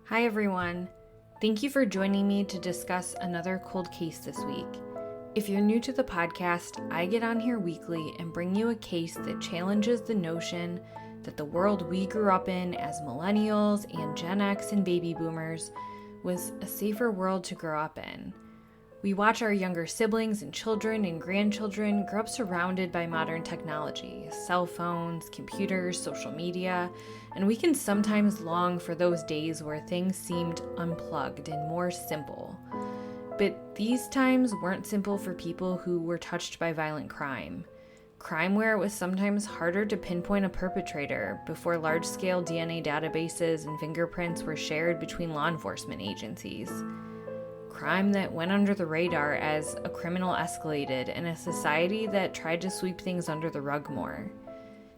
Hi everyone. Thank you for joining me to discuss another cold case this week. If you're new to the podcast, I get on here weekly and bring you a case that challenges the notion that the world we grew up in as millennials and Gen X and baby boomers was a safer world to grow up in. We watch our younger siblings and children and grandchildren grow up surrounded by modern technology, cell phones, computers, social media, and we can sometimes long for those days where things seemed unplugged and more simple. But these times weren't simple for people who were touched by violent crime. Crime where it was sometimes harder to pinpoint a perpetrator before large-scale DNA databases and fingerprints were shared between law enforcement agencies. Crime that went under the radar as a criminal escalated in a society that tried to sweep things under the rug more.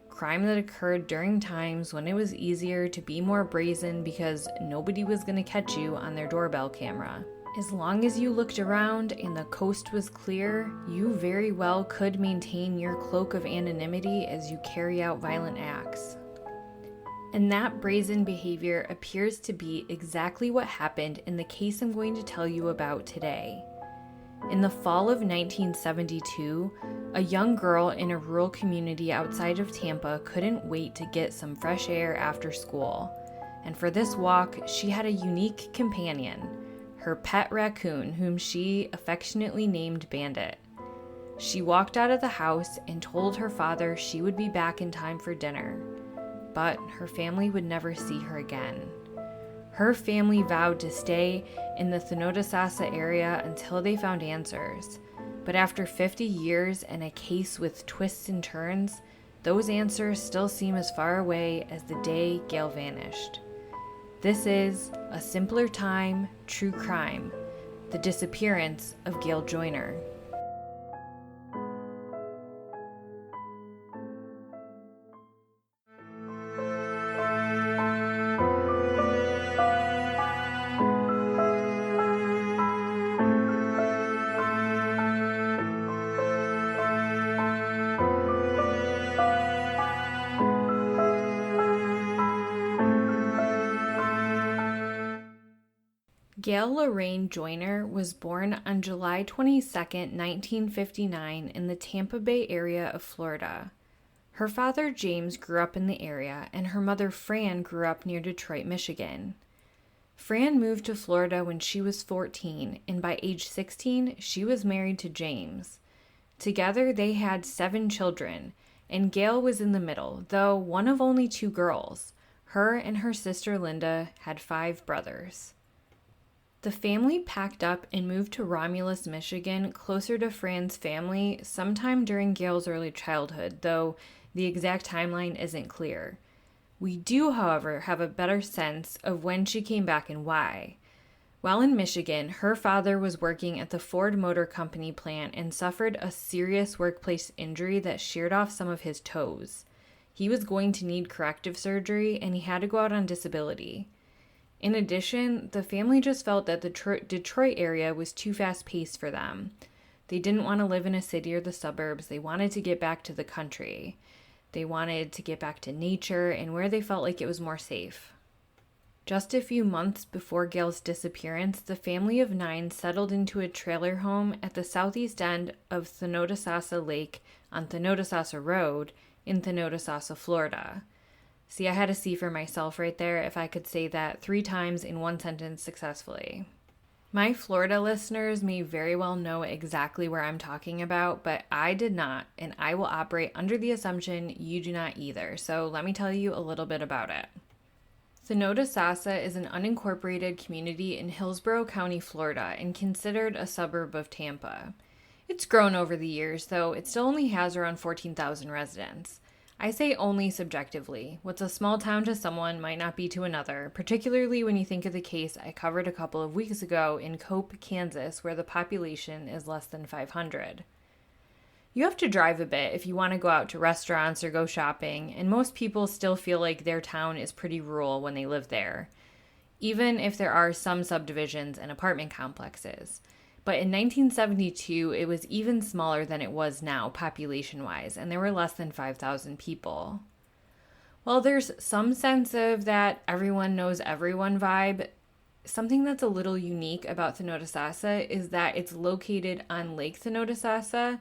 Crime that occurred during times when it was easier to be more brazen because nobody was going to catch you on their doorbell camera. As long as you looked around and the coast was clear, you very well could maintain your cloak of anonymity as you carry out violent acts. And that brazen behavior appears to be exactly what happened in the case I'm going to tell you about today. In the fall of 1972, a young girl in a rural community outside of Tampa couldn't wait to get some fresh air after school. And for this walk, she had a unique companion, her pet raccoon, whom she affectionately named Bandit. She walked out of the house and told her father she would be back in time for dinner. But her family would never see her again. Her family vowed to stay in the Thanodasasa area until they found answers. But after 50 years and a case with twists and turns, those answers still seem as far away as the day Gail vanished. This is A Simpler Time, True Crime, the disappearance of Gail Joyner. Gail Lorraine Joyner was born on July 22, 1959 in the Tampa Bay area of Florida. Her father, James, grew up in the area, and her mother, Fran, grew up near Detroit, Michigan. Fran moved to Florida when she was 14, and by age 16, she was married to James. Together, they had 7 children, and Gail was in the middle, though one of only 2 girls. Her and her sister, Linda, had 5 brothers. The family packed up and moved to Romulus, Michigan, closer to Fran's family, sometime during Gail's early childhood, though the exact timeline isn't clear. We do, however, have a better sense of when she came back and why. While in Michigan, her father was working at the Ford Motor Company plant and suffered a serious workplace injury that sheared off some of his toes. He was going to need corrective surgery, and he had to go out on disability. In addition, the family just felt that the Detroit area was too fast-paced for them. They didn't want to live in a city or the suburbs. They wanted to get back to the country. They wanted to get back to nature and where they felt like it was more safe. Just a few months before Gail's disappearance, the family of 9 settled into a trailer home at the southeast end of Thanodasasa Lake on Thanodasasa Road in Thanodasasa, Florida. See, I had to see for myself right there if I could say that 3 times in one sentence successfully. My Florida listeners may very well know exactly where I'm talking about, but I did not, and I will operate under the assumption you do not either, so let me tell you a little bit about it. Thanodasasa is an unincorporated community in Hillsborough County, Florida, and considered a suburb of Tampa. It's grown over the years, though it still only has around 14,000 residents. I say only subjectively. What's a small town to someone might not be to another, particularly when you think of the case I covered a couple of weeks ago in Cope, Kansas, where the population is less than 500. You have to drive a bit if you want to go out to restaurants or go shopping, and most people still feel like their town is pretty rural when they live there, even if there are some subdivisions and apartment complexes. But in 1972, it was even smaller than it was now, population-wise, and there were less than 5,000 people. While there's some sense of that everyone knows everyone vibe, something that's a little unique about Thonotosassa is that it's located on Lake Thonotosassa,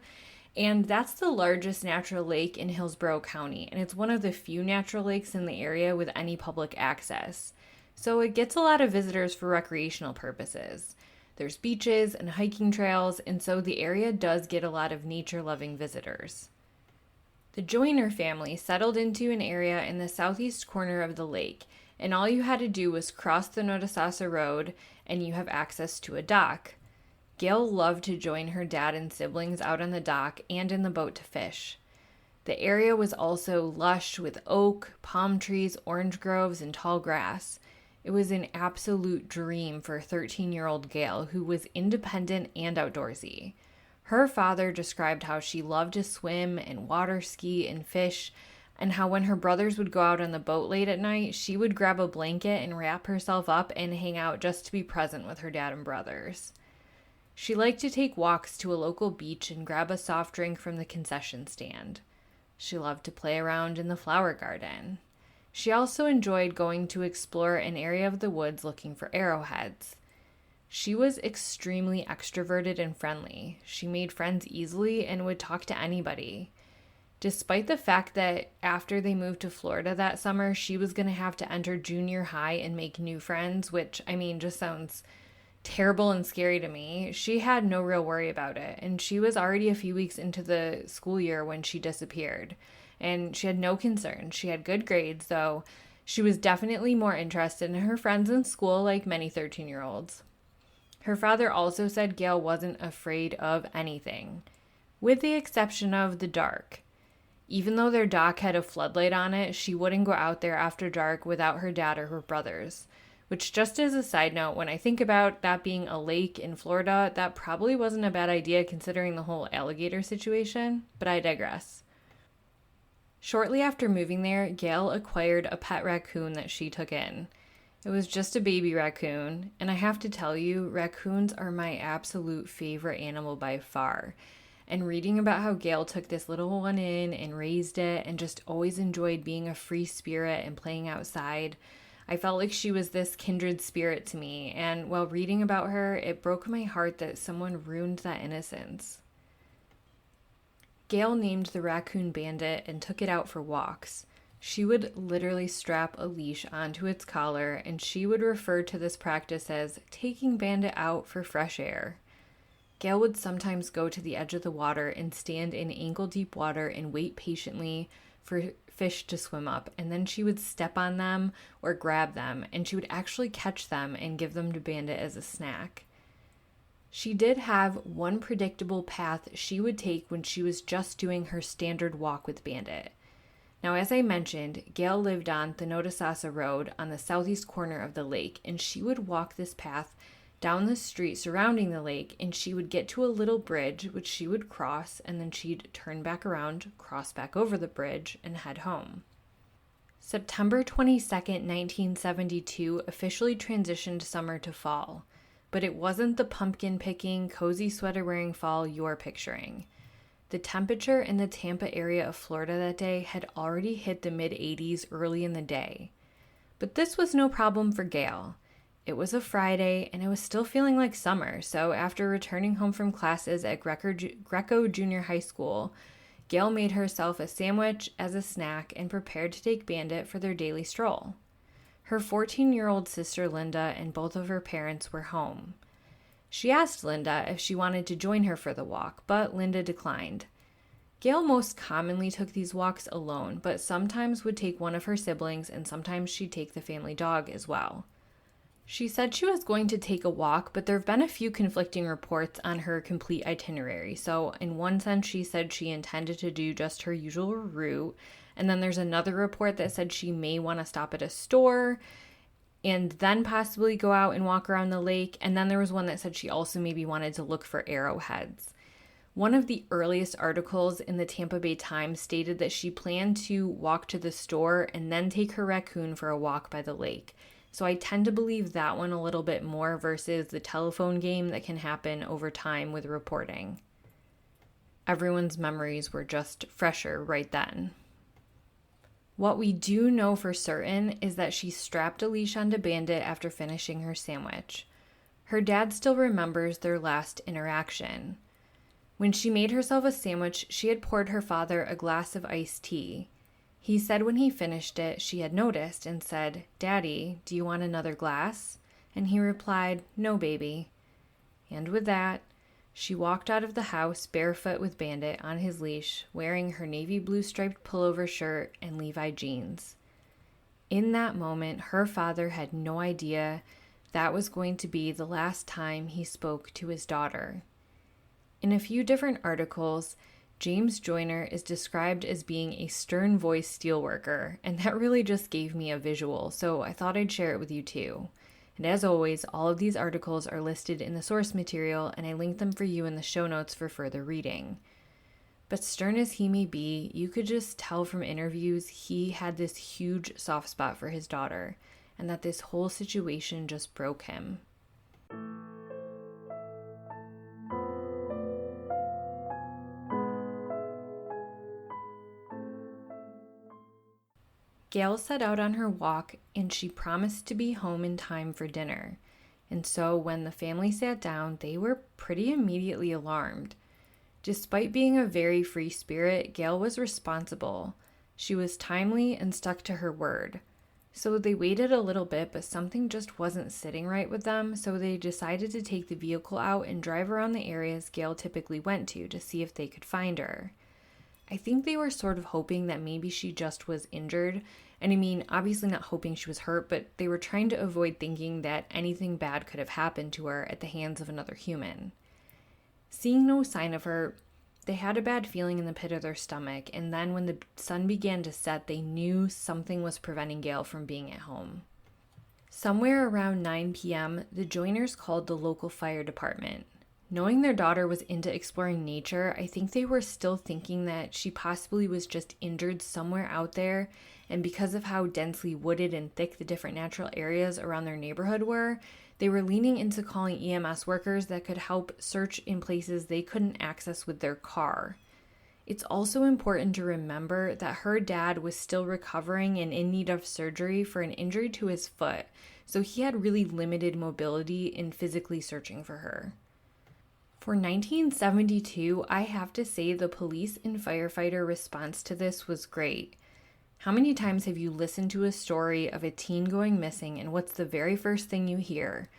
and that's the largest natural lake in Hillsborough County, and it's one of the few natural lakes in the area with any public access. So it gets a lot of visitors for recreational purposes. There's beaches and hiking trails, and so the area does get a lot of nature-loving visitors. The Joyner family settled into an area in the southeast corner of the lake, and all you had to do was cross the Notasasa Road, and you have access to a dock. Gail loved to join her dad and siblings out on the dock and in the boat to fish. The area was also lush with oak, palm trees, orange groves, and tall grass. It was an absolute dream for 13-year-old Gail, who was independent and outdoorsy. Her father described how she loved to swim and water ski and fish, and how when her brothers would go out on the boat late at night, she would grab a blanket and wrap herself up and hang out just to be present with her dad and brothers. She liked to take walks to a local beach and grab a soft drink from the concession stand. She loved to play around in the flower garden. She also enjoyed going to explore an area of the woods looking for arrowheads. She was extremely extroverted and friendly. She made friends easily and would talk to anybody. Despite the fact that after they moved to Florida that summer, she was going to have to enter junior high and make new friends, which, just sounds terrible and scary to me. She had no real worry about it, and she was already a few weeks into the school year when she disappeared, and she had no concern. She had good grades, though she was definitely more interested in her friends in school, like many 13-year-olds. Her father also said Gail wasn't afraid of anything, with the exception of the dark. Even though their dock had a floodlight on it, she wouldn't go out there after dark without her dad or her brothers. Which, just as a side note, when I think about that being a lake in Florida, that probably wasn't a bad idea considering the whole alligator situation, but I digress. Shortly after moving there, Gail acquired a pet raccoon that she took in. It was just a baby raccoon, and I have to tell you, raccoons are my absolute favorite animal by far. And reading about how Gail took this little one in and raised it and just always enjoyed being a free spirit and playing outside, I felt like she was this kindred spirit to me, and while reading about her, it broke my heart that someone ruined that innocence. Gail named the raccoon Bandit and took it out for walks. She would literally strap a leash onto its collar, and she would refer to this practice as taking Bandit out for fresh air. Gail would sometimes go to the edge of the water and stand in ankle-deep water and wait patiently for fish to swim up, and then she would step on them or grab them, and she would actually catch them and give them to Bandit as a snack. She did have one predictable path she would take when she was just doing her standard walk with Bandit. Now, as I mentioned, Gail lived on the Notasasa Road on the southeast corner of the lake, and she would walk this path down the street surrounding the lake, and she would get to a little bridge, which she would cross, and then she'd turn back around, cross back over the bridge, and head home. September 22nd, 1972 officially transitioned summer to fall, but it wasn't the pumpkin-picking, cozy sweater-wearing fall you're picturing. The temperature in the Tampa area of Florida that day had already hit the mid-80s early in the day. But this was no problem for Gail. It was a Friday, and it was still feeling like summer, so after returning home from classes at Greco Junior High School, Gail made herself a sandwich as a snack and prepared to take Bandit for their daily stroll. Her 14-year-old sister Linda and both of her parents were home. She asked Linda if she wanted to join her for the walk, but Linda declined. Gail most commonly took these walks alone, but sometimes would take one of her siblings, and sometimes she'd take the family dog as well. She said she was going to take a walk, but there have been a few conflicting reports on her complete itinerary. So in one sense, she said she intended to do just her usual route. And then there's another report that said she may want to stop at a store and then possibly go out and walk around the lake. And then there was one that said she also maybe wanted to look for arrowheads. One of the earliest articles in the Tampa Bay Times stated that she planned to walk to the store and then take her raccoon for a walk by the lake. So I tend to believe that one a little bit more versus the telephone game that can happen over time with reporting. Everyone's memories were just fresher right then. What we do know for certain is that she strapped a leash onto Bandit after finishing her sandwich. Her dad still remembers their last interaction. When she made herself a sandwich, she had poured her father a glass of iced tea. He said when he finished it, she had noticed and said, "Daddy, do you want another glass?" And he replied, "No, baby." And with that, she walked out of the house barefoot with Bandit on his leash, wearing her navy blue striped pullover shirt and Levi jeans. In that moment, her father had no idea that was going to be the last time he spoke to his daughter. In a few different articles, James Joyner is described as being a stern-voiced steelworker, and that really just gave me a visual, so I thought I'd share it with you too. And as always, all of these articles are listed in the source material, and I link them for you in the show notes for further reading. But stern as he may be, you could just tell from interviews he had this huge soft spot for his daughter, and that this whole situation just broke him. Gail set out on her walk, and she promised to be home in time for dinner. And so when the family sat down, they were pretty immediately alarmed. Despite being a very free spirit, Gail was responsible. She was timely and stuck to her word. So they waited a little bit, but something just wasn't sitting right with them, so they decided to take the vehicle out and drive around the areas Gail typically went to see if they could find her. I think they were sort of hoping that maybe she just was injured. And I mean, obviously not hoping she was hurt, but they were trying to avoid thinking that anything bad could have happened to her at the hands of another human. Seeing no sign of her, they had a bad feeling in the pit of their stomach, and then when the sun began to set, they knew something was preventing Gail from being at home. Somewhere around 9 p.m., the Joyners called the local fire department. Knowing their daughter was into exploring nature, I think they were still thinking that she possibly was just injured somewhere out there, and because of how densely wooded and thick the different natural areas around their neighborhood were, they were leaning into calling EMS workers that could help search in places they couldn't access with their car. It's also important to remember that her dad was still recovering and in need of surgery for an injury to his foot, so he had really limited mobility in physically searching for her. For 1972, I have to say the police and firefighter response to this was great. How many times have you listened to a story of a teen going missing, and what's the very first thing you hear?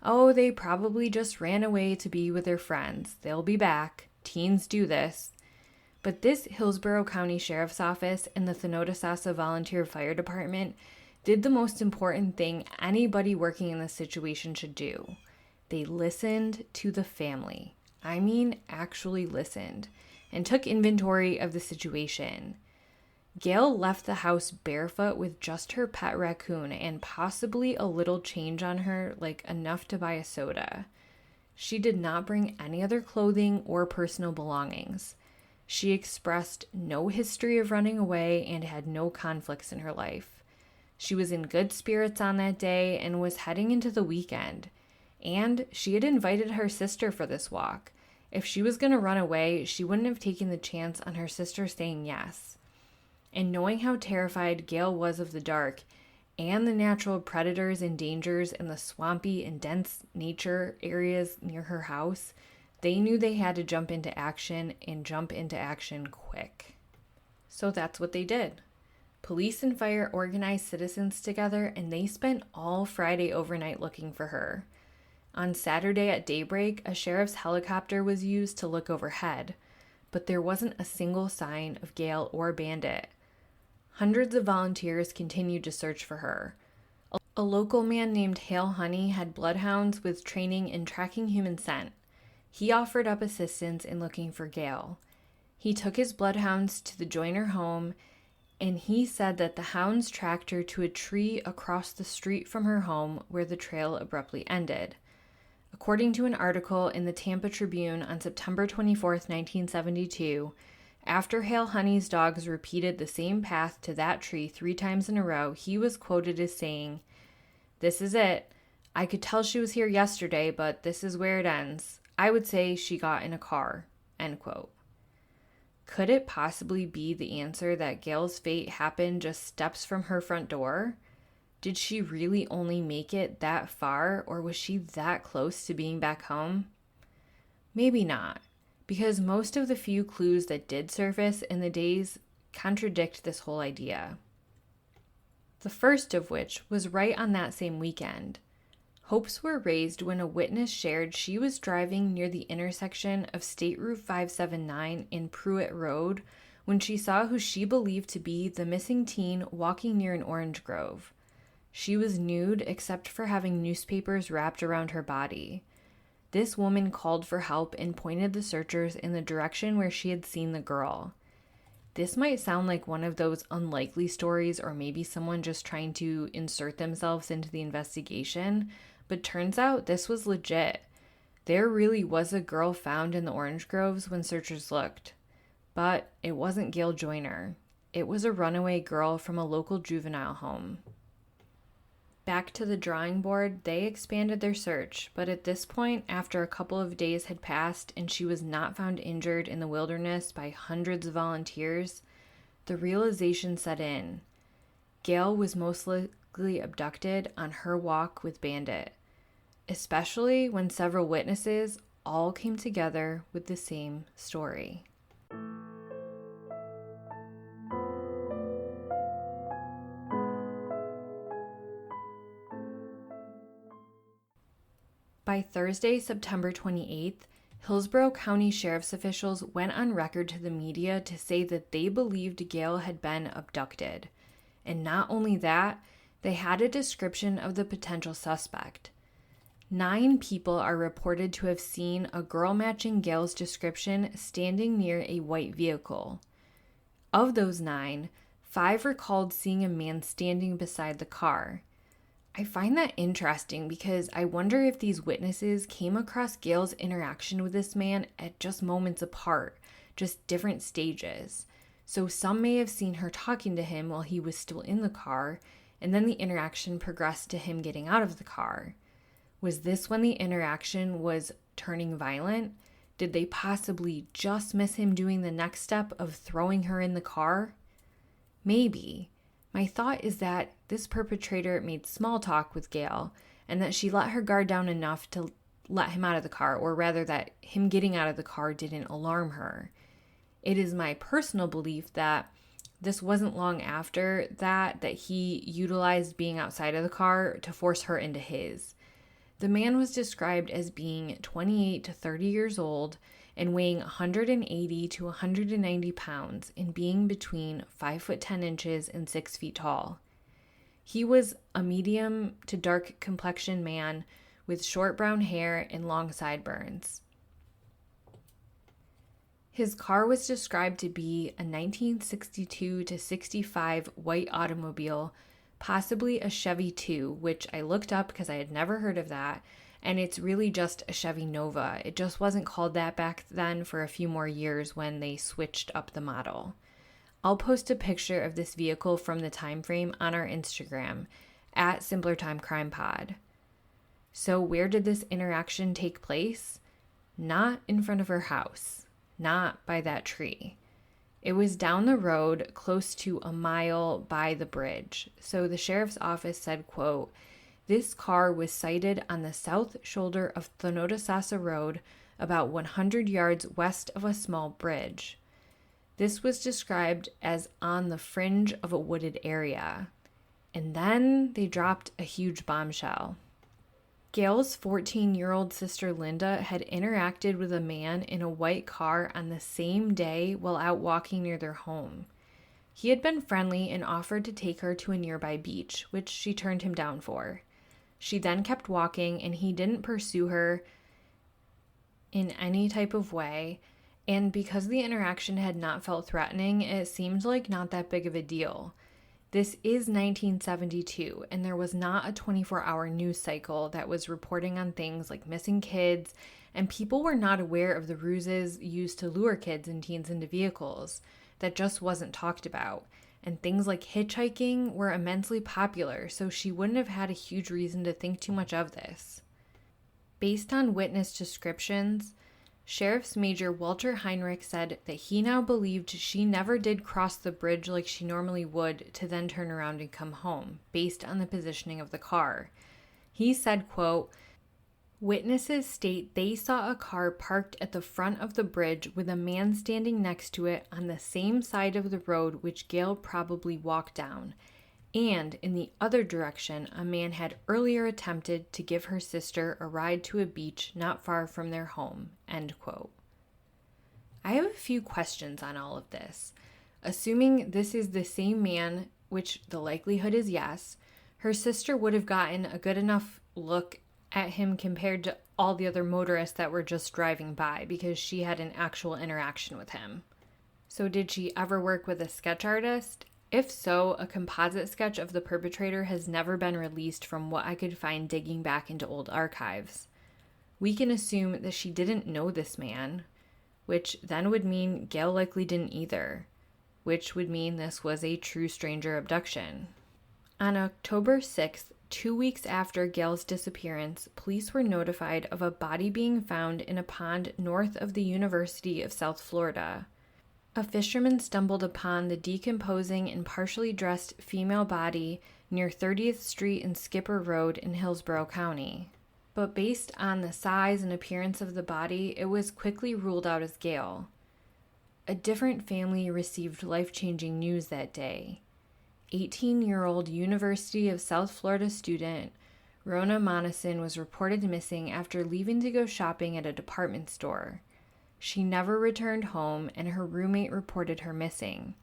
Oh, they probably just ran away to be with their friends. They'll be back. Teens do this. But this Hillsborough County Sheriff's Office and the Thonotosassa Volunteer Fire Department did the most important thing anybody working in this situation should do. They listened to the family. I mean, actually listened, and took inventory of the situation. Gail left the house barefoot with just her pet raccoon and possibly a little change on her, like enough to buy a soda. She did not bring any other clothing or personal belongings. She expressed no history of running away and had no conflicts in her life. She was in good spirits on that day and was heading into the weekend. And she had invited her sister for this walk. If she was going to run away, she wouldn't have taken the chance on her sister saying yes. And knowing how terrified Gail was of the dark and the natural predators and dangers in the swampy and dense nature areas near her house, they knew they had to jump into action and jump into action quick. So that's what they did. Police and fire organized citizens together, and they spent all Friday overnight looking for her. On Saturday at daybreak, a sheriff's helicopter was used to look overhead, but there wasn't a single sign of Gail or Bandit. Hundreds of volunteers continued to search for her. A local man named Hale Honey had bloodhounds with training in tracking human scent. He offered up assistance in looking for Gail. He took his bloodhounds to the Joyner home, and he said that the hounds tracked her to a tree across the street from her home where the trail abruptly ended. According to an article in the Tampa Tribune on September 24, 1972, after Hale Honey's dogs repeated the same path to that tree 3 times in a row, he was quoted as saying, "This is it. I could tell she was here yesterday, but this is where it ends. I would say she got in a car." End quote. Could it possibly be the answer that Gail's fate happened just steps from her front door? Did she really only make it that far, or was she that close to being back home? Maybe not, because most of the few clues that did surface in the days contradict this whole idea. The first of which was right on that same weekend. Hopes were raised when a witness shared she was driving near the intersection of State Route 579 and Pruitt Road when she saw who she believed to be the missing teen walking near an orange grove. She was nude except for having newspapers wrapped around her body. This woman called for help and pointed the searchers in the direction where she had seen the girl. This might sound like one of those unlikely stories, or maybe someone just trying to insert themselves into the investigation, but turns out this was legit. There really was a girl found in the orange groves when searchers looked. But it wasn't Gail Joyner. It was a runaway girl from a local juvenile home. Back to the drawing board, they expanded their search, but at this point, after a couple of days had passed and she was not found injured in the wilderness by hundreds of volunteers, the realization set in. Gail was most likely abducted on her walk with Bandit, especially when several witnesses all came together with the same story. By Thursday, September 28th, Hillsborough County Sheriff's officials went on record to the media to say that they believed Gail had been abducted. And not only that, they had a description of the potential suspect. 9 people are reported to have seen a girl matching Gail's description standing near a white vehicle. Of those 9, 5 recalled seeing a man standing beside the car. I find that interesting because I wonder if these witnesses came across Gail's interaction with this man at just moments apart, just different stages. So some may have seen her talking to him while he was still in the car, and then the interaction progressed to him getting out of the car. Was this when the interaction was turning violent? Did they possibly just miss him doing the next step of throwing her in the car? Maybe. My thought is that this perpetrator made small talk with Gail and that she let her guard down enough to let him out of the car, or rather that him getting out of the car didn't alarm her. It is my personal belief that this wasn't long after that he utilized being outside of the car to force her into his. The man was described as being 28 to 30 years old and weighing 180 to 190 pounds and being between 5'10" and 6 feet tall. He was a medium to dark complexion man with short brown hair and long sideburns. His car was described to be a 1962 to 65 white automobile, possibly a Chevy 2, which I looked up because I had never heard of that. And it's really just a Chevy Nova. It just wasn't called that back then for a few more years when they switched up the model. I'll post a picture of this vehicle from the time frame on our Instagram at SimplerTimeCrimePod. So where did this interaction take place? Not in front of her house. Not by that tree. It was down the road close to a mile by the bridge. So the sheriff's office said, quote, "This car was sighted on the south shoulder of Thonotosassa Road, about 100 yards west of a small bridge. This was described as on the fringe of a wooded area." And then they dropped a huge bombshell. Gail's 14-year-old sister Linda had interacted with a man in a white car on the same day while out walking near their home. He had been friendly and offered to take her to a nearby beach, which she turned him down for. She then kept walking, and he didn't pursue her in any type of way, and because the interaction had not felt threatening, it seemed like not that big of a deal. This is 1972, and there was not a 24-hour news cycle that was reporting on things like missing kids, and people were not aware of the ruses used to lure kids and teens into vehicles. That just wasn't talked about. And things like hitchhiking were immensely popular, so she wouldn't have had a huge reason to think too much of this. Based on witness descriptions, Sheriff's Major Walter Heinrich said that he now believed she never did cross the bridge like she normally would to then turn around and come home, based on the positioning of the car. He said, quote, "Witnesses state they saw a car parked at the front of the bridge with a man standing next to it on the same side of the road which Gail probably walked down. And in the other direction, a man had earlier attempted to give her sister a ride to a beach not far from their home." End quote. I have a few questions on all of this. Assuming this is the same man, which the likelihood is yes, her sister would have gotten a good enough look at him compared to all the other motorists that were just driving by because she had an actual interaction with him. So did she ever work with a sketch artist? If so, a composite sketch of the perpetrator has never been released from what I could find digging back into old archives. We can assume that she didn't know this man, which then would mean Gail likely didn't either, which would mean this was a true stranger abduction. On October 6th, 2 weeks after Gail's disappearance, police were notified of a body being found in a pond north of the University of South Florida. A fisherman stumbled upon the decomposing and partially dressed female body near 30th Street and Skipper Road in Hillsborough County. But based on the size and appearance of the body, it was quickly ruled out as Gail. A different family received life-changing news that day. 18-year-old University of South Florida student Rona Monison was reported missing after leaving to go shopping at a department store. She never returned home, and her roommate reported her missing.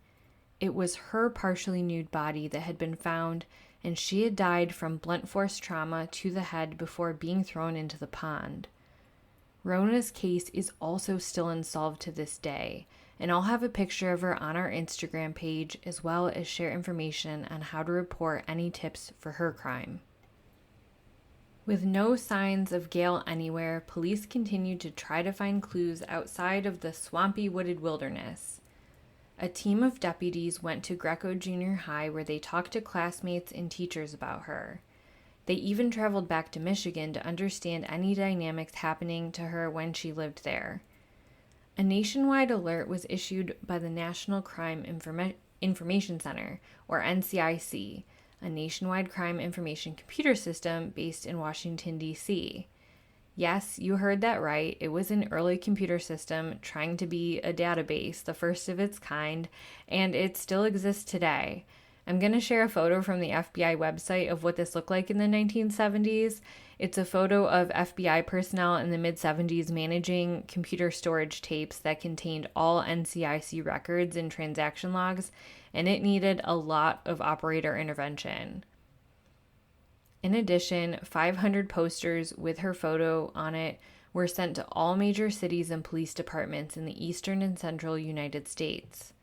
It was her partially nude body that had been found, and she had died from blunt force trauma to the head before being thrown into the pond. Rona's case is also still unsolved to this day, and I'll have a picture of her on our Instagram page as well as share information on how to report any tips for her crime. With no signs of Gail anywhere, police continued to try to find clues outside of the swampy wooded wilderness. A team of deputies went to Greco Junior High where they talked to classmates and teachers about her. They even traveled back to Michigan to understand any dynamics happening to her when she lived there. A nationwide alert was issued by the National Crime Information Center, or NCIC, a nationwide crime information computer system based in Washington, D.C. Yes, you heard that right. It was an early computer system trying to be a database, the first of its kind, and it still exists today. I'm going to share a photo from the FBI website of what this looked like in the 1970s. It's a photo of FBI personnel in the mid-70s managing computer storage tapes that contained all NCIC records and transaction logs, and it needed a lot of operator intervention. In addition, 500 posters with her photo on it were sent to all major cities and police departments in the eastern and central United States.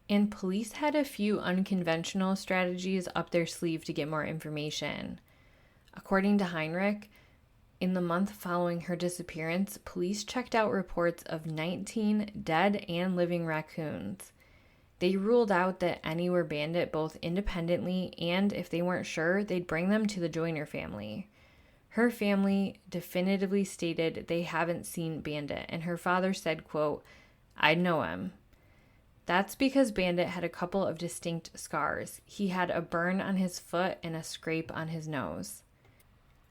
And police had a few unconventional strategies up their sleeve to get more information. According to Heinrich, in the month following her disappearance, police checked out reports of 19 dead and living raccoons. They ruled out that any were Bandit both independently and, if they weren't sure, they'd bring them to the Joyner family. Her family definitively stated they haven't seen Bandit, and her father said, quote, "I'd know him." That's because Bandit had a couple of distinct scars. He had a burn on his foot and a scrape on his nose.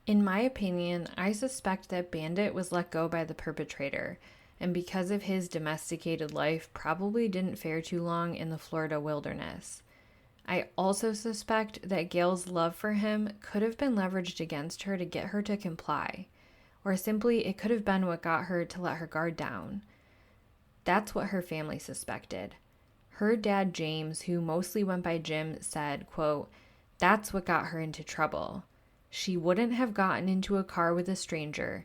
In my opinion, I suspect that Bandit was let go by the perpetrator, and because of his domesticated life, probably didn't fare too long in the Florida wilderness. I also suspect that Gail's love for him could have been leveraged against her to get her to comply, or simply it could have been what got her to let her guard down. That's what her family suspected. Her dad, James, who mostly went by Jim, said, quote, "That's what got her into trouble. She wouldn't have gotten into a car with a stranger.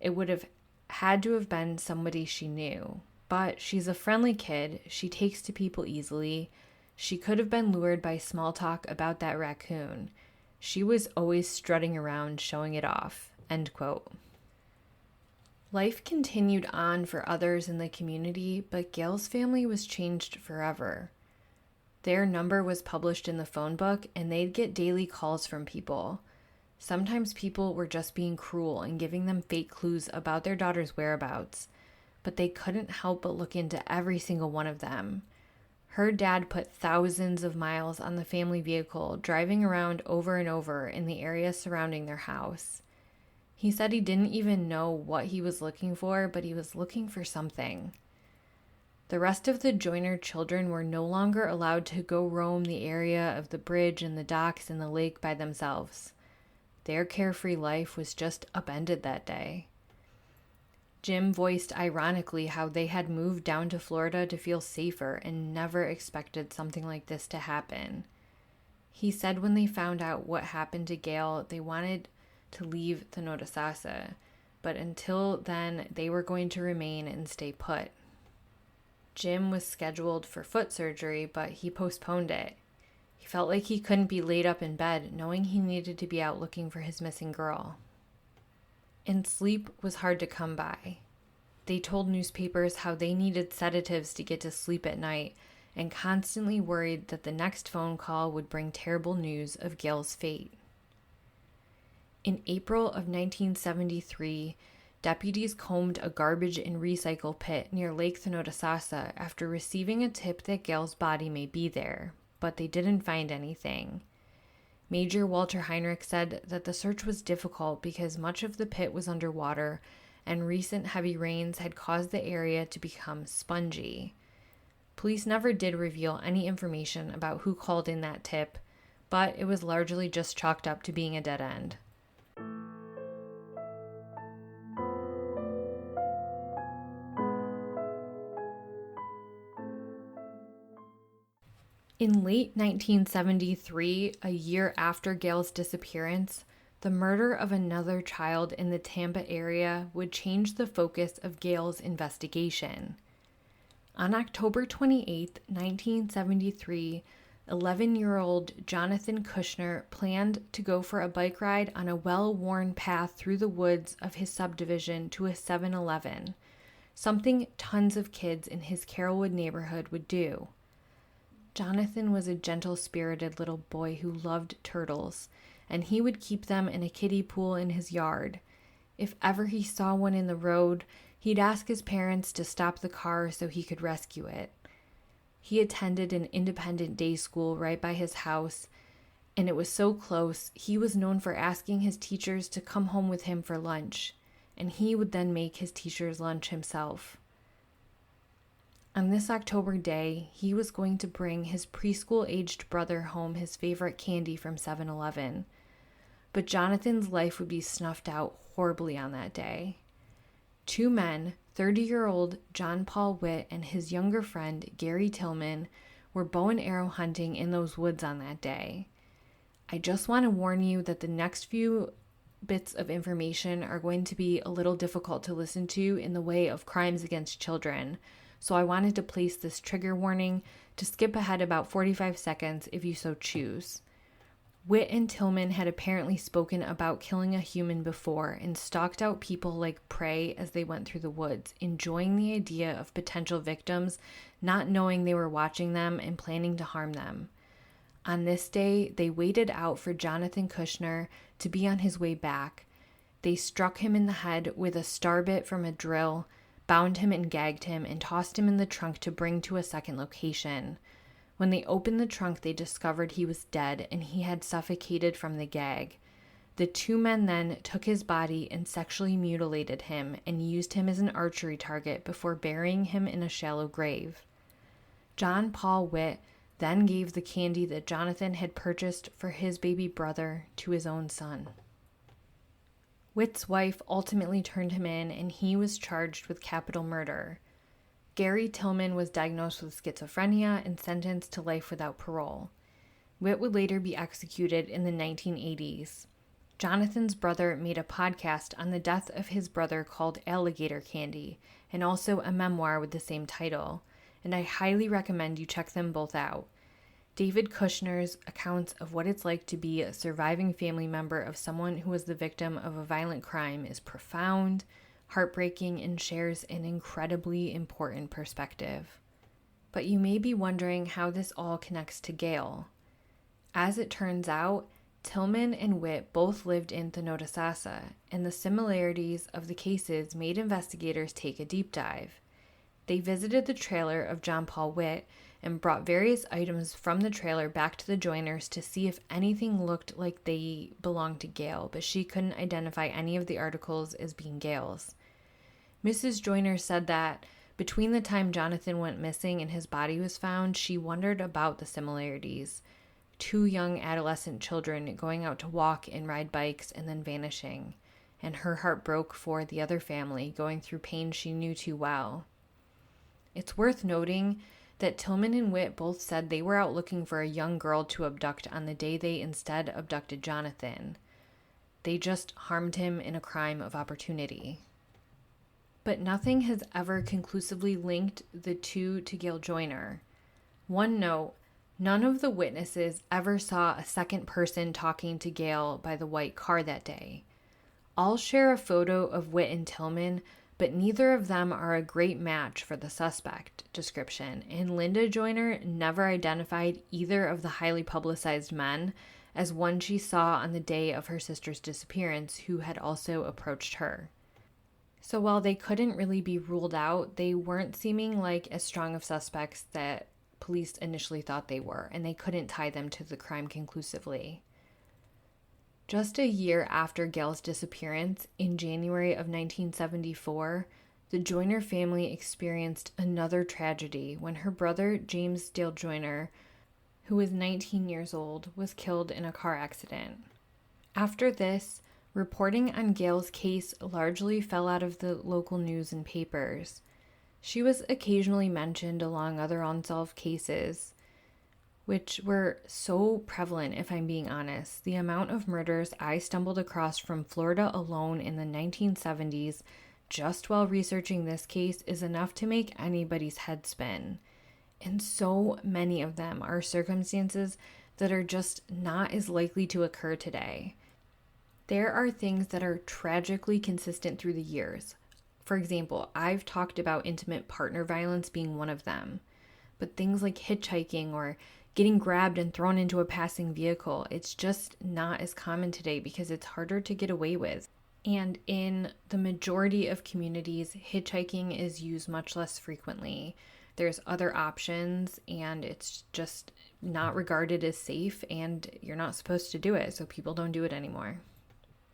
It would have had to have been somebody she knew. But she's a friendly kid. She takes to people easily. She could have been lured by small talk about that raccoon. She was always strutting around showing it off." End quote. Life continued on for others in the community, but Gail's family was changed forever. Their number was published in the phone book, and they'd get daily calls from people. Sometimes people were just being cruel and giving them fake clues about their daughter's whereabouts, but they couldn't help but look into every single one of them. Her dad put thousands of miles on the family vehicle, driving around over and over in the area surrounding their house. He said he didn't even know what he was looking for, but he was looking for something. The rest of the Joyner children were no longer allowed to go roam the area of the bridge and the docks and the lake by themselves. Their carefree life was just upended that day. Jim voiced ironically how they had moved down to Florida to feel safer and never expected something like this to happen. He said when they found out what happened to Gail, they wanted to leave the Notasasa, but until then, they were going to remain and stay put. Jim was scheduled for foot surgery, but he postponed it. He felt like he couldn't be laid up in bed, knowing he needed to be out looking for his missing girl. And sleep was hard to come by. They told newspapers how they needed sedatives to get to sleep at night and constantly worried that the next phone call would bring terrible news of Gail's fate. In April of 1973, deputies combed a garbage and recycle pit near Lake Notasasa after receiving a tip that Gail's body may be there, but they didn't find anything. Major Walter Heinrich said that the search was difficult because much of the pit was underwater and recent heavy rains had caused the area to become spongy. Police never did reveal any information about who called in that tip, but it was largely just chalked up to being a dead end. In late 1973, a year after Gail's disappearance, the murder of another child in the Tampa area would change the focus of Gail's investigation. On October 28, 1973, 11-year-old Jonathan Kushner planned to go for a bike ride on a well-worn path through the woods of his subdivision to a 7-Eleven, something tons of kids in his Carrollwood neighborhood would do. Jonathan was a gentle-spirited little boy who loved turtles, and he would keep them in a kiddie pool in his yard. If ever he saw one in the road, he'd ask his parents to stop the car so he could rescue it. He attended an independent day school right by his house, and it was so close, he was known for asking his teachers to come home with him for lunch, and he would then make his teacher's lunch himself. On this October day, he was going to bring his preschool-aged brother home his favorite candy from 7-Eleven. But Jonathan's life would be snuffed out horribly on that day. Two men, 30-year-old John Paul Witt and his younger friend Gary Tillman, were bow and arrow hunting in those woods on that day. I just want to warn you that the next few bits of information are going to be a little difficult to listen to in the way of crimes against children, so I wanted to place this trigger warning to skip ahead about 45 seconds if you so choose. Witt and Tillman had apparently spoken about killing a human before and stalked out people like prey as they went through the woods, enjoying the idea of potential victims, not knowing they were watching them and planning to harm them. On this day, they waited out for Jonathan Kushner to be on his way back. They struck him in the head with a star bit from a drill, bound him and gagged him, and tossed him in the trunk to bring to a second location. When they opened the trunk, they discovered he was dead and he had suffocated from the gag. The two men then took his body and sexually mutilated him and used him as an archery target before burying him in a shallow grave. John Paul Witt then gave the candy that Jonathan had purchased for his baby brother to his own son. Witt's wife ultimately turned him in, and he was charged with capital murder. Gary Tillman was diagnosed with schizophrenia and sentenced to life without parole. Witt would later be executed in the 1980s. Jonathan's brother made a podcast on the death of his brother called Alligator Candy, and also a memoir with the same title, and I highly recommend you check them both out. David Kushner's accounts of what it's like to be a surviving family member of someone who was the victim of a violent crime is profound, heartbreaking, and shares an incredibly important perspective. But you may be wondering how this all connects to Gail. As it turns out, Tillman and Witt both lived in Thanodasasa, and the similarities of the cases made investigators take a deep dive. They visited the trailer of John Paul Witt and brought various items from the trailer back to the Joyners to see if anything looked like they belonged to Gail, but she couldn't identify any of the articles as being Gail's. Mrs. Joyner said that between the time Jonathan went missing and his body was found, she wondered about the similarities. 2 young adolescent children going out to walk and ride bikes and then vanishing, and her heart broke for the other family going through pain she knew too well. It's worth noting that Tillman and Witt both said they were out looking for a young girl to abduct on the day they instead abducted Jonathan. They just harmed him in a crime of opportunity. But nothing has ever conclusively linked the two to Gail Joyner. One note, none of the witnesses ever saw a second person talking to Gail by the white car that day. All share a photo of Witt and Tillman, but neither of them are a great match for the suspect description, and Linda Joyner never identified either of the highly publicized men as one she saw on the day of her sister's disappearance who had also approached her. So while they couldn't really be ruled out, they weren't seeming like as strong of suspects that police initially thought they were, and they couldn't tie them to the crime conclusively. Just a year after Gail's disappearance, in January of 1974, the Joyner family experienced another tragedy when her brother James Dale Joyner, who was 19 years old, was killed in a car accident. After this, reporting on Gail's case largely fell out of the local news and papers. She was occasionally mentioned along other unsolved cases, which were so prevalent, if I'm being honest. The amount of murders I stumbled across from Florida alone in the 1970s, just while researching this case, is enough to make anybody's head spin. And so many of them are circumstances that are just not as likely to occur today. There are things that are tragically consistent through the years. For example, I've talked about intimate partner violence being one of them. But things like hitchhiking or getting grabbed and thrown into a passing vehicle, it's just not as common today because it's harder to get away with. And in the majority of communities, hitchhiking is used much less frequently. There's other options, and it's just not regarded as safe, and you're not supposed to do it, so people don't do it anymore.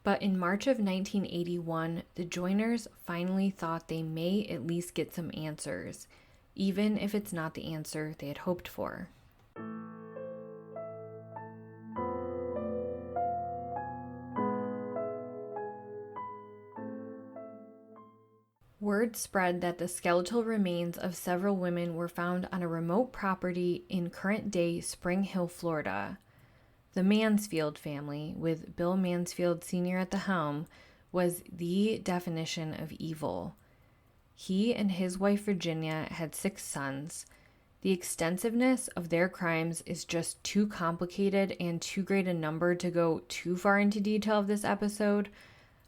But in March of 1981, the Joyners finally thought they may at least get some answers, even if it's not the answer they had hoped for. Word spread that the skeletal remains of several women were found on a remote property in current-day Spring Hill, Florida. The Mansfield family, with Bill Mansfield Sr. at the helm, was the definition of evil. He and his wife Virginia had 6 sons. The extensiveness of their crimes is just too complicated and too great a number to go too far into detail of this episode.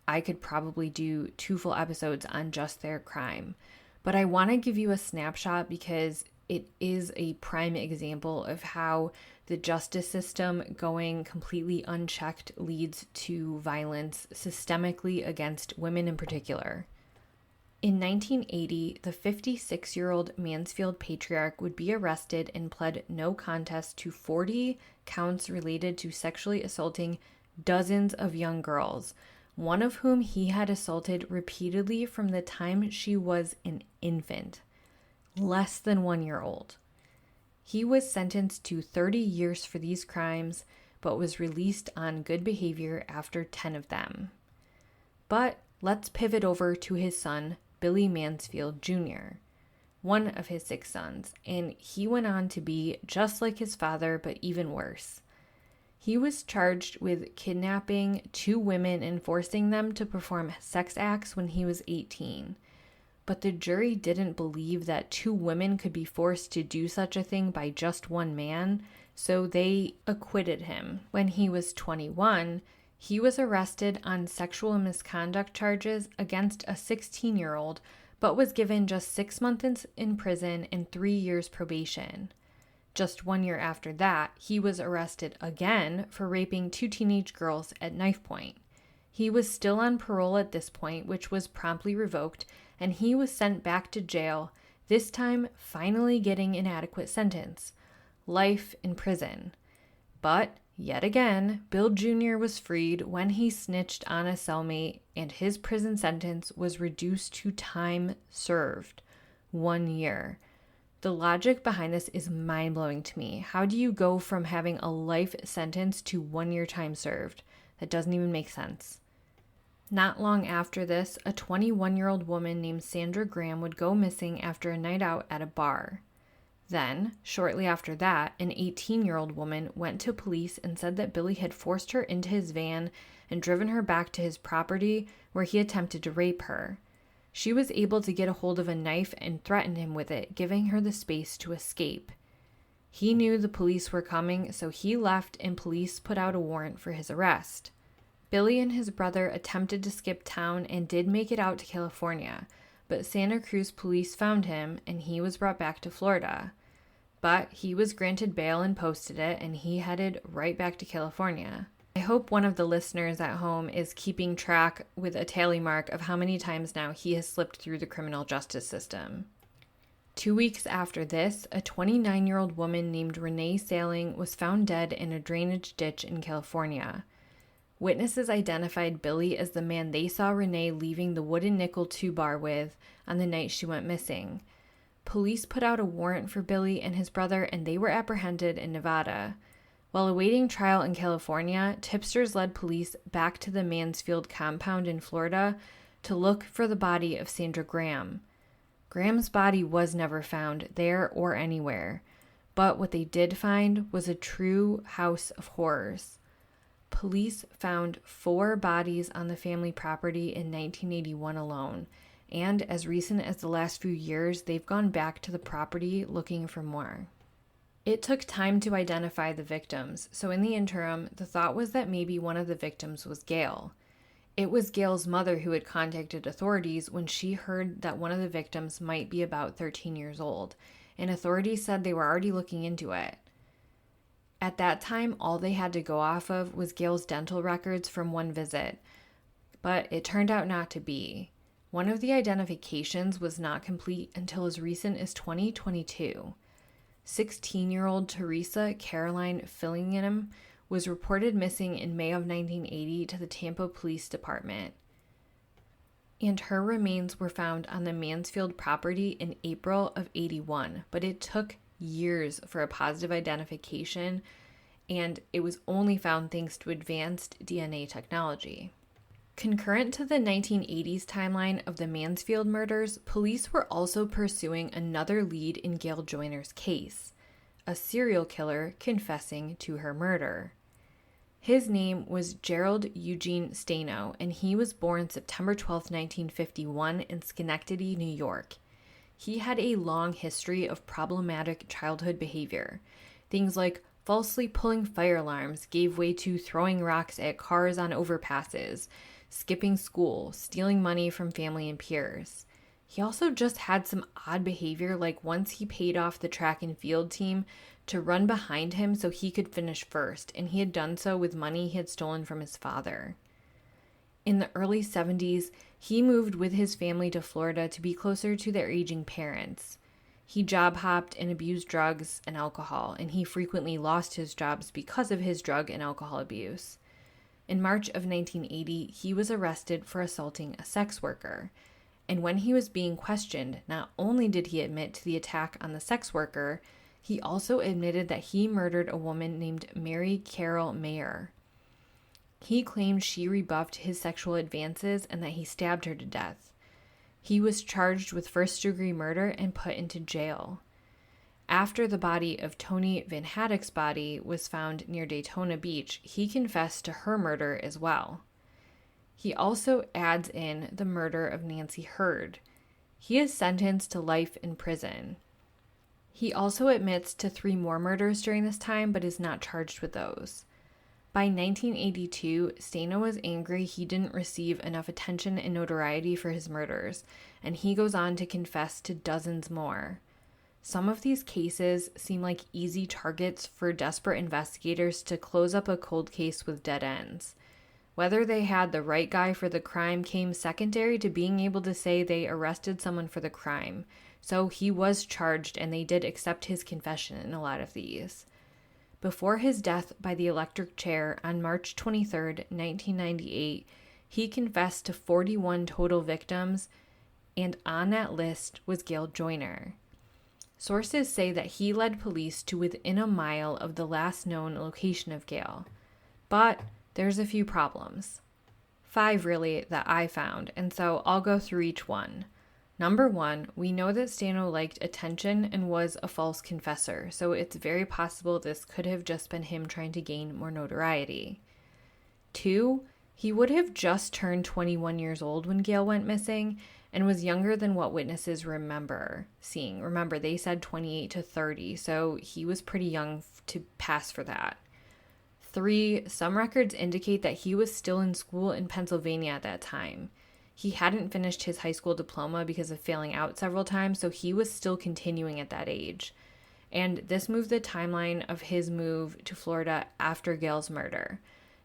I could probably do 2 full episodes on just their crime. But I want to give you a snapshot because it is a prime example of how the justice system going completely unchecked leads to violence systemically against women in particular. In 1980, the 56-year-old Mansfield patriarch would be arrested and pled no contest to 40 counts related to sexually assaulting dozens of young girls, one of whom he had assaulted repeatedly from the time she was an infant, less than 1 year old. He was sentenced to 30 years for these crimes, but was released on good behavior after 10 of them. But let's pivot over to his son, Billy Mansfield Jr., one of his 6 sons, and he went on to be just like his father, but even worse. He was charged with kidnapping 2 women and forcing them to perform sex acts when he was 18. But the jury didn't believe that 2 women could be forced to do such a thing by just one man, so they acquitted him. When he was 21, he was arrested on sexual misconduct charges against a 16-year-old, but was given just 6 months in prison and 3 years probation. Just 1 year after that, he was arrested again for raping 2 teenage girls at knife point. He was still on parole at this point, which was promptly revoked, and he was sent back to jail, this time finally getting an adequate sentence: life in prison. But, yet again, Bill Jr. was freed when he snitched on a cellmate, and his prison sentence was reduced to time served, 1 year. The logic behind this is mind-blowing to me. How do you go from having a life sentence to 1 year time served? That doesn't even make sense. Not long after this, a 21-year-old woman named Sandra Graham would go missing after a night out at a bar. Then, shortly after that, an 18-year-old woman went to police and said that Billy had forced her into his van and driven her back to his property where he attempted to rape her. She was able to get a hold of a knife and threatened him with it, giving her the space to escape. He knew the police were coming, so he left and police put out a warrant for his arrest. Billy and his brother attempted to skip town and did make it out to California, but Santa Cruz police found him and he was brought back to Florida. But he was granted bail and posted it, and he headed right back to California. I hope one of the listeners at home is keeping track with a tally mark of how many times now he has slipped through the criminal justice system. 2 weeks after this, a 29-year-old woman named Renee Saling was found dead in a drainage ditch in California. Witnesses identified Billy as the man they saw Renee leaving the Wooden Nickel 2 bar with on the night she went missing. Police put out a warrant for Billy and his brother, and they were apprehended in Nevada. While awaiting trial in California, tipsters led police back to the Mansfield compound in Florida to look for the body of Sandra Graham. Graham's body was never found there or anywhere, but what they did find was a true house of horrors. Police found 4 bodies on the family property in 1981 alone, and as recent as the last few years, they've gone back to the property looking for more. It took time to identify the victims, so in the interim, the thought was that maybe one of the victims was Gail. It was Gail's mother who had contacted authorities when she heard that one of the victims might be about 13 years old, and authorities said they were already looking into it. At that time, all they had to go off of was Gail's dental records from one visit, but it turned out not to be. One of the identifications was not complete until as recent as 2022. 16-year-old Teresa Caroline Fillingham was reported missing in May of 1980 to the Tampa Police Department, and her remains were found on the Mansfield property in April of 81, but it took years for a positive identification, and it was only found thanks to advanced DNA technology. Concurrent to the 1980s timeline of the Mansfield murders, police were also pursuing another lead in Gail Joyner's case, a serial killer confessing to her murder. His name was Gerald Eugene Stano, and he was born September 12, 1951 in Schenectady, New York. He had a long history of problematic childhood behavior. Things like falsely pulling fire alarms gave way to throwing rocks at cars on overpasses, skipping school, stealing money from family and peers. He also just had some odd behavior, like once he paid off the track and field team to run behind him so he could finish first, and he had done so with money he had stolen from his father. In the early 70s, he moved with his family to Florida to be closer to their aging parents. He job hopped and abused drugs and alcohol, and he frequently lost his jobs because of his drug and alcohol abuse. In March of 1980, he was arrested for assaulting a sex worker. And when he was being questioned, not only did he admit to the attack on the sex worker, he also admitted that he murdered a woman named Mary Carol Mayer. He claimed she rebuffed his sexual advances and that he stabbed her to death. He was charged with first-degree murder and put into jail. After the body of Toni Van Haddock's body was found near Daytona Beach, he confessed to her murder as well. He also adds in the murder of Nancy Hurd. He is sentenced to life in prison. He also admits to 3 more murders during this time, but is not charged with those. By 1982, Stano was angry he didn't receive enough attention and notoriety for his murders, and he goes on to confess to dozens more. some of these cases seem like easy targets for desperate investigators to close up a cold case with dead ends. Whether they had the right guy for the crime came secondary to being able to say they arrested someone for the crime. So he was charged, and they did accept his confession in a lot of these. Before his death by the electric chair on March 23, 1998, he confessed to 41 total victims, and on that list was Gail Joyner. Sources say that he led police to within a mile of the last known location of Gail. But there's a few problems. 5 really that I found, and so I'll go through each one. Number 1, we know that Stano liked attention and was a false confessor, so it's very possible this could have just been him trying to gain more notoriety. 2, he would have just turned 21 years old when Gail went missing and was younger than what witnesses remember seeing. Remember, they said 28 to 30, so he was pretty young to pass for that. 3, some records indicate that he was still in school in Pennsylvania at that time. He hadn't finished his high school diploma because of failing out several times, so he was still continuing at that age. And this moved the timeline of his move to Florida after Gail's murder.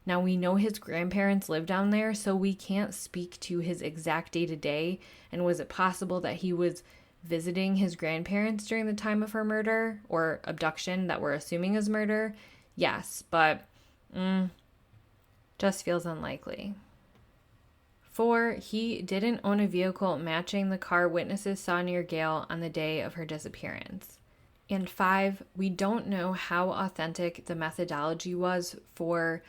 Now, we know his grandparents live down there, so we can't speak to his exact day-to-day, and was it possible that he was visiting his grandparents during the time of her murder, or abduction that we're assuming is murder? Yes, but just feels unlikely. 4, he didn't own a vehicle matching the car witnesses saw near Gail on the day of her disappearance. And 5, we don't know how authentic the methodology was for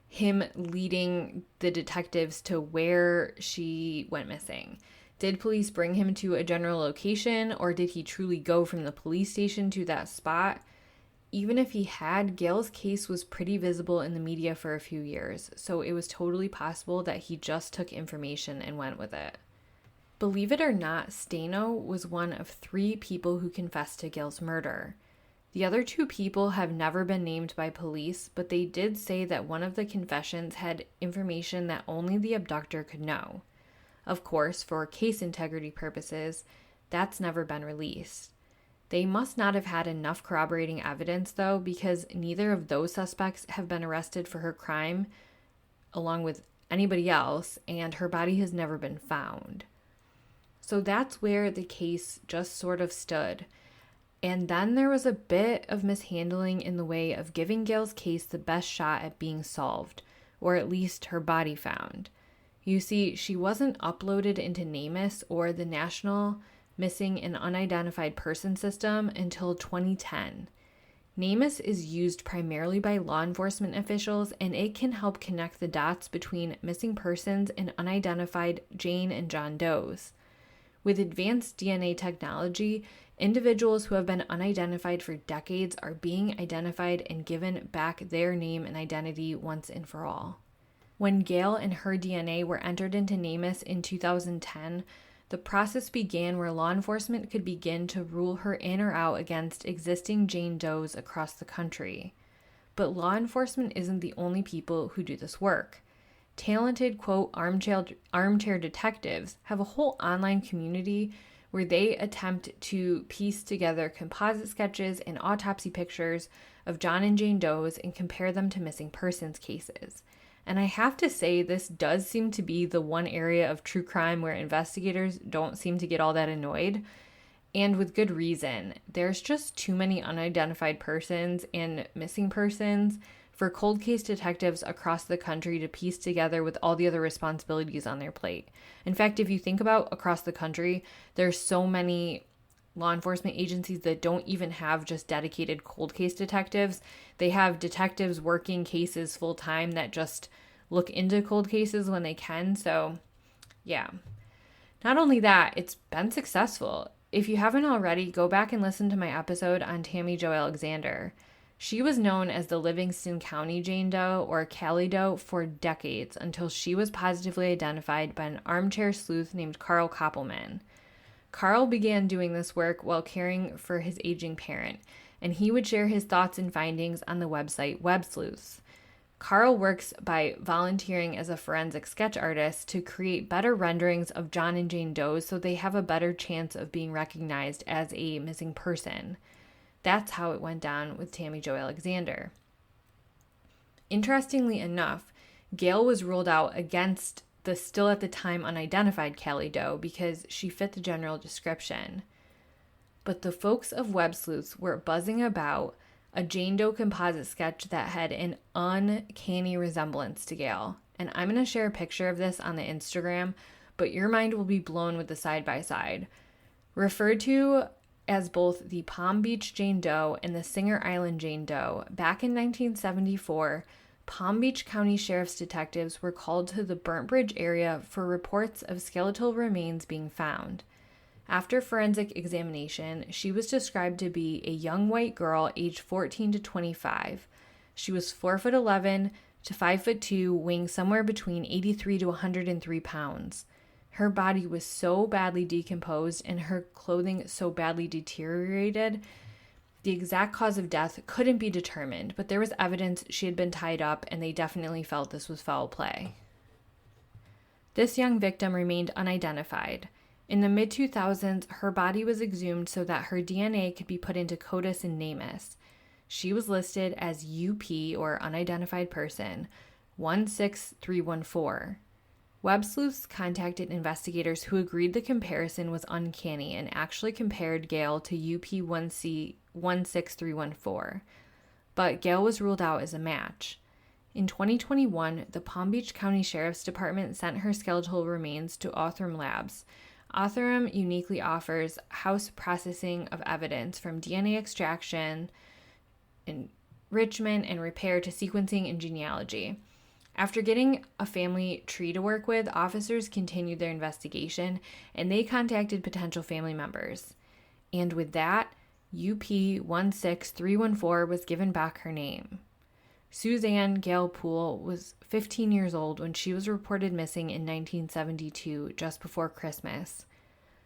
him leading the detectives to where she went missing. Did police bring him to a general location, or did he truly go from the police station to that spot? Even if he had, Gail's case was pretty visible in the media for a few years, so it was totally possible that he just took information and went with it. Believe it or not, Stano was one of 3 people who confessed to Gail's murder. The other 2 people have never been named by police, but they did say that one of the confessions had information that only the abductor could know. Of course, for case integrity purposes, that's never been released. They must not have had enough corroborating evidence, though, because neither of those suspects have been arrested for her crime, along with anybody else, and her body has never been found. So that's where the case just sort of stood. And then there was a bit of mishandling in the way of giving Gail's case the best shot at being solved, or at least her body found. You see, she wasn't uploaded into NamUs or the National Missing and Unidentified Person System until 2010. NamUs is used primarily by law enforcement officials, and it can help connect the dots between missing persons and unidentified Jane and John Does. With advanced DNA technology, individuals who have been unidentified for decades are being identified and given back their name and identity once and for all. When Gail and her DNA were entered into NamUs in 2010, the process began where law enforcement could begin to rule her in or out against existing Jane Does across the country. But law enforcement isn't the only people who do this work. Talented, quote, armchair detectives have a whole online community where they attempt to piece together composite sketches and autopsy pictures of John and Jane Does and compare them to missing persons cases. And I have to say, this does seem to be the one area of true crime where investigators don't seem to get all that annoyed. And with good reason. There's just too many unidentified persons and missing persons for cold case detectives across the country to piece together with all the other responsibilities on their plate. In fact, if you think about across the country, there's so many law enforcement agencies that don't even have just dedicated cold case detectives. They have detectives working cases full time that just look into cold cases when they can. So, yeah. Not only that, it's been successful. If you haven't already, go back and listen to my episode on Tammy Jo Alexander. She was known as the Livingston County Jane Doe, or Cali Doe, for decades until she was positively identified by an armchair sleuth named Carl Koppelman. Carl began doing this work while caring for his aging parent, and he would share his thoughts and findings on the website Web Sleuths. Carl works by volunteering as a forensic sketch artist to create better renderings of John and Jane Does so they have a better chance of being recognized as a missing person. That's how it went down with Tammy Jo Alexander. Interestingly enough, Gail was ruled out against the still at the time unidentified Callie Doe because she fit the general description. But the folks of Web Sleuths were buzzing about a Jane Doe composite sketch that had an uncanny resemblance to Gail. And I'm going to share a picture of this on the Instagram, but your mind will be blown with the side-by-side. Referred to as both the Palm Beach Jane Doe and the Singer Island Jane Doe, back in 1974, Palm Beach County Sheriff's detectives were called to the Burnt Bridge area for reports of skeletal remains being found. After forensic examination, she was described to be a young white girl aged 14 to 25. She was 4'11" to 5'2", weighing somewhere between 83 to 103 pounds. Her body was so badly decomposed and her clothing so badly deteriorated, the exact cause of death couldn't be determined, but there was evidence she had been tied up and they definitely felt this was foul play. This young victim remained unidentified. In the mid-2000s, her body was exhumed so that her DNA could be put into CODIS and NamUs. She was listed as UP, or Unidentified Person, 16314. Web Sleuths contacted investigators who agreed the comparison was uncanny and actually compared Gail to UP 16314. But Gail was ruled out as a match. In 2021, the Palm Beach County Sheriff's Department sent her skeletal remains to Othram Labs. Othram uniquely offers house processing of evidence from DNA extraction, enrichment, and repair to sequencing and genealogy. After getting a family tree to work with, officers continued their investigation and they contacted potential family members. And with that, UP 16314 was given back her name. Suzanne Gail Poole was 15 years old when she was reported missing in 1972, just before Christmas.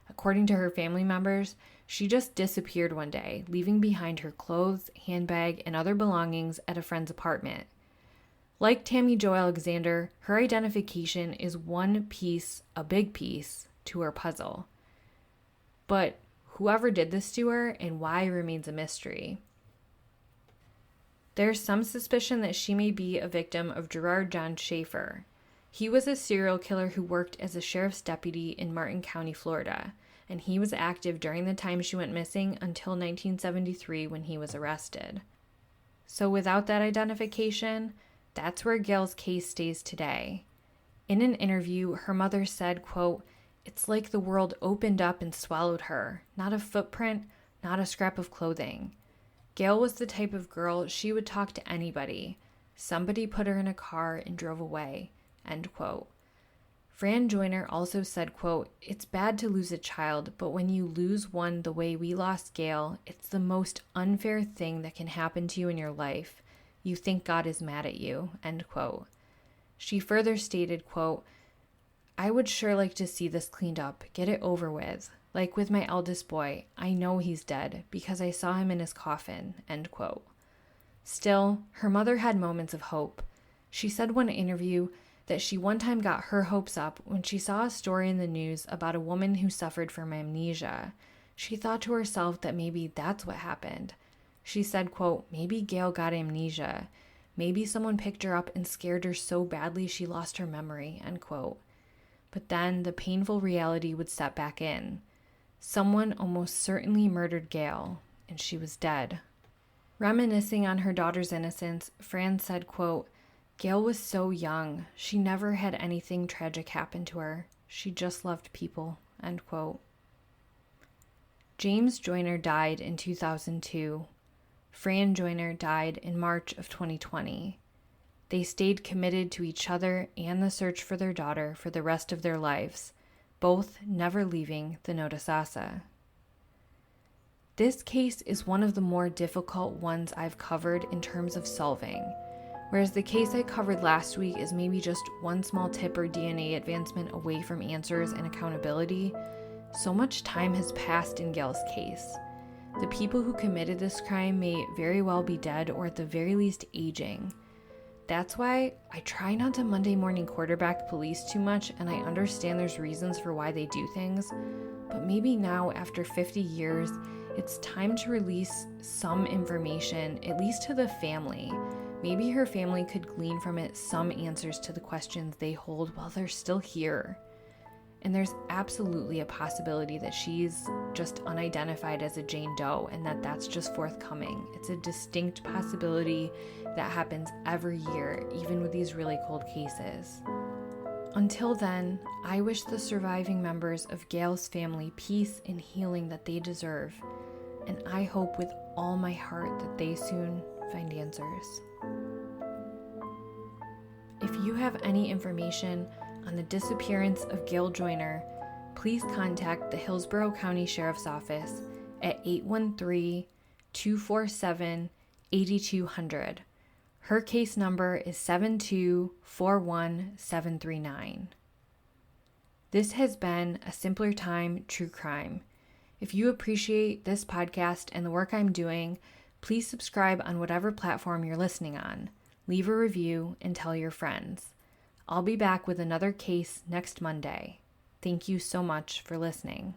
According to her family members, she just disappeared one day, leaving behind her clothes, handbag, and other belongings at a friend's apartment. Like Tammy Jo Alexander, her identification is one piece, a big piece, to her puzzle. But whoever did this to her and why remains a mystery. There's some suspicion that she may be a victim of Gerard John Schaefer. He was a serial killer who worked as a sheriff's deputy in Martin County, Florida, and he was active during the time she went missing until 1973 when he was arrested. So without that identification, that's where Gail's case stays today. In an interview, her mother said, quote, "It's like the world opened up and swallowed her. Not a footprint, not a scrap of clothing." Gail was the type of girl she would talk to anybody. Somebody put her in a car and drove away, end quote. Fran Joyner also said, quote, "It's bad to lose a child, but when you lose one the way we lost Gail, it's the most unfair thing that can happen to you in your life. You think God is mad at you," end quote. She further stated, quote, "I would sure like to see this cleaned up, get it over with. Like with my eldest boy, I know he's dead because I saw him in his coffin," end quote. Still, her mother had moments of hope. She said in one interview that she one time got her hopes up when she saw a story in the news about a woman who suffered from amnesia. She thought to herself that maybe that's what happened. She said, quote, "Maybe Gail got amnesia. Maybe someone picked her up and scared her so badly she lost her memory," end quote. But then the painful reality would step back in. Someone almost certainly murdered Gail, and she was dead. Reminiscing on her daughter's innocence, Fran said, quote, "Gail was so young. She never had anything tragic happen to her. She just loved people," end quote. James Joyner died in 2002. Fran Joyner died in March of 2020. They stayed committed to each other and the search for their daughter for the rest of their lives, both never leaving the Notasasa. This case is one of the more difficult ones I've covered in terms of solving. Whereas the case I covered last week is maybe just one small tip or DNA advancement away from answers and accountability, so much time has passed in Gail's case. The people who committed this crime may very well be dead or at the very least aging. That's why I try not to Monday morning quarterback police too much, and I understand there's reasons for why they do things, but maybe now, after 50 years, it's time to release some information, at least to the family. Maybe her family could glean from it some answers to the questions they hold while they're still here. And there's absolutely a possibility that she's just unidentified as a Jane Doe and that that's just forthcoming. It's a distinct possibility that happens every year, even with these really cold cases. Until then, I wish the surviving members of Gail's family peace and healing that they deserve, and I hope with all my heart that they soon find answers. If you have any information on the disappearance of Gail Joyner, please contact the Hillsborough County Sheriff's Office at 813-247-8200. Her case number is 7241739. This has been a Simpler Time True Crime. If you appreciate this podcast and the work I'm doing, please subscribe on whatever platform you're listening on. Leave a review and tell your friends. I'll be back with another case next Monday. Thank you so much for listening.